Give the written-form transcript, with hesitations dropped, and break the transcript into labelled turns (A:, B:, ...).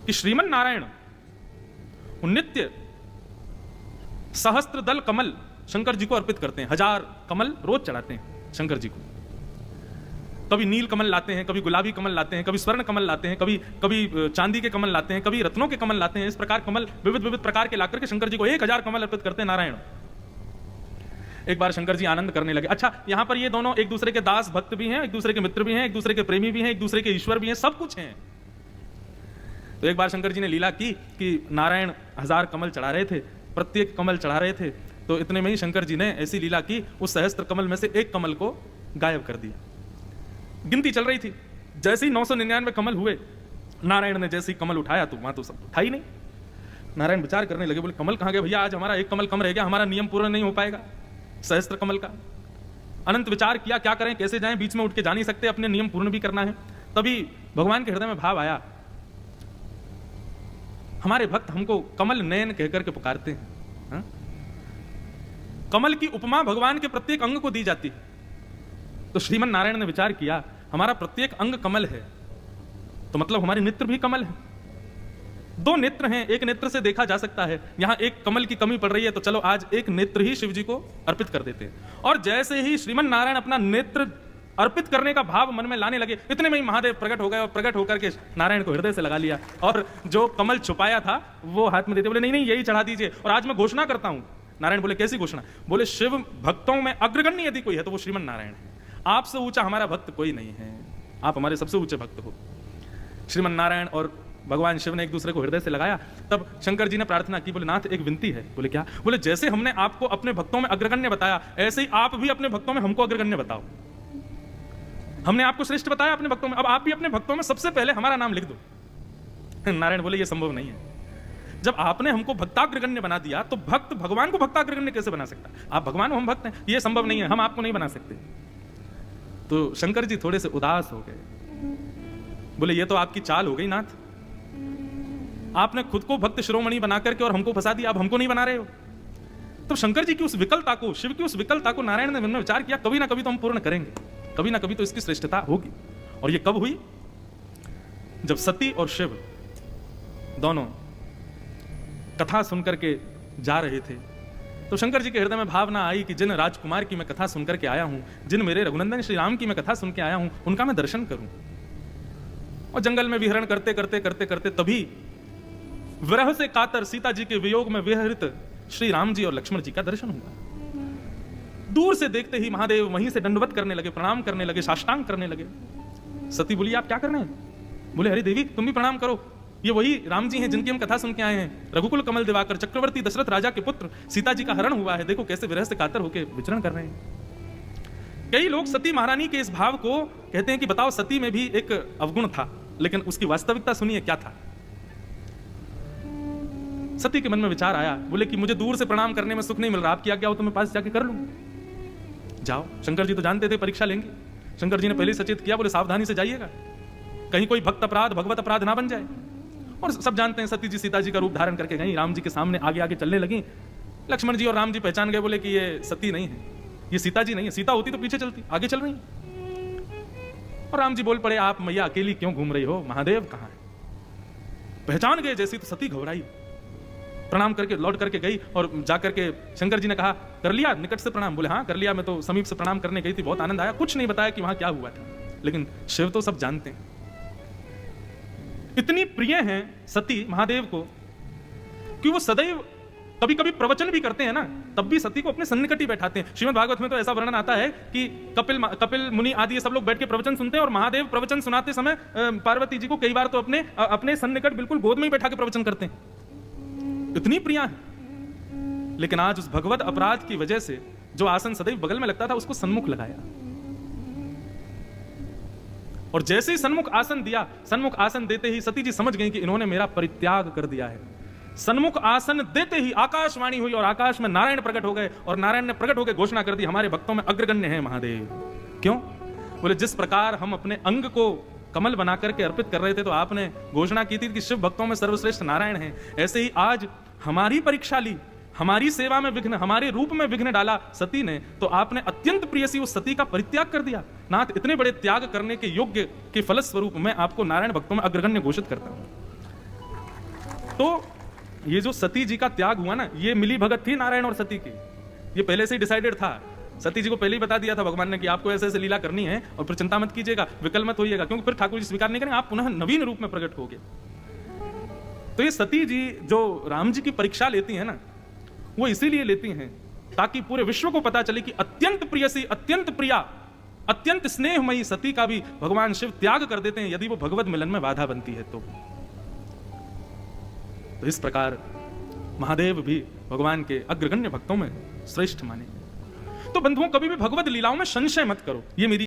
A: कि श्रीमन नारायण नित्य सहस्त्र दल कमल शंकर जी को अर्पित करते हैं। 1000 कमल रोज चढ़ाते हैं शंकर जी को। कभी नील कमल लाते हैं, कभी गुलाबी कमल लाते हैं, कभी स्वर्ण कमल लाते हैं, कभी चांदी के कमल लाते हैं, कभी रत्नों के कमल लाते हैं। इस प्रकार कमल विविध विविध प्रकार के लाकर के शंकर जी को 1000 कमल अर्पित करते हैं नारायण। एक बार शंकर जी आनंद करने लगे। अच्छा, यहां पर ये दोनों एक दूसरे के दास भक्त भी हैं, एक दूसरे के मित्र भी हैं, एक दूसरे के प्रेमी भी हैं, एक दूसरे के ईश्वर भी हैं, सब कुछ हैं। तो एक बार शंकर जी ने लीला की कि नारायण 1000 कमल चढ़ा रहे थे, प्रत्येक कमल चढ़ा रहे थे। तो इतने में ही शंकर जी ने ऐसी लीला की, उस सहस्त्र कमल में से एक कमल को गायब कर दिया। गिनती चल रही थी, जैसे ही 999 कमल हुए, नारायण ने जैसे ही कमल उठाया तो वहां तो सब उठा ही नहीं। नारायण विचार करने लगे, बोले कमल कहां गए भैया, आज हमारा एक कमल कम रह गया, हमारा नियम पूरा नहीं हो पाएगा सहस्त्र कमल का। अनंत विचार किया, क्या करें, कैसे जाएं, बीच में उठ के जा नहीं सकते, अपने नियम पूर्ण भी करना है। तभी भगवान के हृदय में भाव आया, हमारे भक्त हमको कमल नयन कहकर के पुकारते हैं। हा? कमल की उपमा भगवान के प्रत्येक अंग को दी जाती है। तो श्रीमन नारायण ने विचार किया, हमारा प्रत्येक अंग कमल है, तो मतलब हमारे नेत्र भी कमल है। 2 नेत्र हैं, एक नेत्र से देखा जा सकता है, यहां एक कमल की कमी पड़ रही है, तो चलो आज एक नेत्र ही शिव जी को अर्पित कर देते हैं। और जैसे ही श्रीमन नारायण अपना नेत्र अर्पित करने का भाव मन में लाने लगे, इतने में ही महादेव प्रकट हो गए और प्रकट होकर के नारायण को हृदय से लगा लिया और जो कमल छुपाया था वो हाथ में देते बोले नहीं नहीं यही चढ़ा दीजिए, और आज मैं घोषणा करता हूं। नारायण बोले कैसी घोषणा? बोले शिव भक्तों में अग्रगण्य यदि कोई है तो वो श्रीमन नारायण है, आपसे ऊंचा हमारा भक्त कोई नहीं है, आप हमारे सबसे ऊंचे भक्त हो। श्रीमन नारायण और भगवान शिव ने एक दूसरे को हृदय से लगाया। तब शंकर जी ने प्रार्थना की, बोले नाथ एक विनती है। बोले क्या? बोले जैसे हमने आपको अपने भक्तों में अग्रगण्य बताया, ऐसे ही आप भी अपने भक्तों में हमको अग्रगण्य बताओ। हमने आपको श्रेष्ठ बताया अपने भक्तों में, अब आप भी अपने भक्तों में सबसे पहले हमारा नाम लिख दो। नारायण बोले ये संभव नहीं है, जब आपने हमको भक्ताग्रगण्य बना दिया तो भक्त भगवान को भक्ताग्रगण्य कैसे बना सकता? आप भगवान हो, हम भक्त हैं, ये संभव नहीं है, हम आपको नहीं बना सकते। तो शंकर जी थोड़े से उदास हो गए, बोले ये तो आपकी चाल हो गई नाथ, आपने खुद को भक्त शिरोमणि बना करके और हमको फंसा दिया, अब हमको नहीं बना रहे हो। तो शंकर जी की उस विकलता को, शिव की उस विकलता को नारायण ने मन में विचार किया, कभी ना कभी तो हम पूर्ण करेंगे, कभी ना कभी तो इसकी श्रेष्ठता होगी। और ये कब हुई? जब सती और शिव दोनों कथा सुनकर के जा रहे थे, तो शंकर जी के हृदय में भावना आई कि जिन राजकुमार की मैं कथा सुनकर के आया हूं, जिन मेरे रघुनंदन श्री राम की मैं कथा सुन के आया हूं, उनका मैं दर्शन करूं। और जंगल में विहरण करते करते करते करते तभी विरह से कातर सीता जी के वियोग में विहरित श्री राम जी और लक्ष्मण जी का दर्शन हुआ। दूर से देखते ही महादेव वहीं से दंडवत करने लगे, प्रणाम करने लगे, साष्टांग करने लगे। सती बोली आप क्या कर रहे हैं? बोले अरे देवी तुम भी प्रणाम करो, ये वही राम जी हैं जिनकी हम कथा सुन के आए हैं, रघुकुल कमल दिवाकर चक्रवर्ती दशरथ राजा के पुत्र, सीता जी का हरण हुआ है, देखो कैसे विरह से कातर होकर विचरण कर रहे हैं। कई लोग सती महारानी के इस भाव को कहते हैं कि बताओ सती में भी एक अवगुण था, लेकिन उसकी वास्तविकता सुनिए क्या था। सती के मन में विचार आया, बोले कि मुझे दूर से प्रणाम करने में सुख नहीं मिल रहा, आपकी आज्ञा हो तो मैं पास जाके कर लूं। जाओ। शंकर जी तो जानते थे परीक्षा लेंगे, शंकर जी ने पहले सचेत किया, बोले सावधानी से जाइएगा, कहीं कोई भक्त अपराध भगवत अपराध ना बन जाए। और सब जानते हैं सती जी सीता जी का रूप धारण करके गई, राम जी के सामने आगे आगे चलने लगी। लक्ष्मण जी और राम जी पहचान गए, बोले कि ये सती नहीं है, ये सीता जी नहीं है, सीता होती तो पीछे चलती, आगे चल रही। और राम जी बोल पड़े आप मैया अकेली क्यों घूम रही हो, महादेव कहां है? पहचान गए जैसी तो सती घबराई, प्रणाम करके लौट करके गई और जाकर के शंकर जी ने कहा कर लिया निकट से प्रणाम? बोले हाँ कर लिया, मैं तो समीप से प्रणाम करने गई थी, बहुत आनंद आया। कुछ नहीं बताया कि वहां क्या हुआ था, लेकिन शिव तो सब जानते हैं। इतनी प्रिय हैं सती महादेव को कि वो सदैव कभी कभी प्रवचन भी करते हैं ना, तब भी सती को अपने सन्निकट ही बैठाते हैं। श्रीमद् भागवत में तो ऐसा वर्णन आता है कि कपिल मुनि आदि ये सब लोग बैठ के प्रवचन सुनते हैं और महादेव प्रवचन सुनाते समय पार्वती जी को कई बार तो अपने सन्निकट बिल्कुल गोद में ही बैठा के प्रवचन करते हैं, इतनी प्रिया है। लेकिन आज उस भगवत अपराध की वजह से जो आसन सदैव बगल में लगता था उसको सन्मुख लगाया, और जैसे ही सन्मुख आसन दिया, सन्मुख आसन देते ही सती जी समझ गई कि इन्होंने मेरा परित्याग कर दिया है। सन्मुख आसन देते ही आकाशवाणी हुई और आकाश में नारायण प्रकट हो गए, और नारायण ने प्रकट होकर घोषणा कर दी हमारे भक्तों में अग्रगण्य है महादेव। क्यों? बोले जिस प्रकार हम अपने अंग को कमल बना करके अर्पित कर रहे थे तो आपने घोषणा की थी कि शिव भक्तों में सर्वश्रेष्ठ नारायण है, ऐसे ही आज हमारी परीक्षा ली, हमारी सेवा में विघ्न, हमारे रूप में विघ्न डाला सती ने, तो आपने अत्यंत प्रियसी उस सती का परित्याग कर दिया। नाथ, इतने बड़े त्याग करने के योग्य के फलस्वरूप मैं आपको नारायण भक्तों में अग्रगण्य घोषित करता हूं। तो ये जो सती जी का त्याग हुआ ना, ये मिली भगत थी नारायण और सती की, ये पहले से ही डिसाइडेड था। सती जी को पहले ही बता दिया था भगवान ने कि आपको ऐसे ऐसे लीला करनी है और फिर चिंता मत कीजिएगा, विकल मत होइएगा, क्योंकि फिर ठाकुर जी स्वीकार नहीं करेंगे, आप पुनः नवीन रूप में प्रकट होगे। तो ये सती जी जो राम जी की परीक्षा लेती है ना, वो इसीलिए लेती हैं ताकि पूरे विश्व को पता चले कि अत्यंत प्रियसी, अत्यंत प्रिया, अत्यंत स्नेहमयी सती का भी भगवान शिव त्याग कर देते हैं यदि वो भगवत मिलन में बाधा बनती है तो इस प्रकार महादेव भी भगवान के अग्रगण्य भक्तों में श्रेष्ठ माने। तो बंधुओं, कभी भी भगवत लीलाओं में संशय मत करो, ये मेरी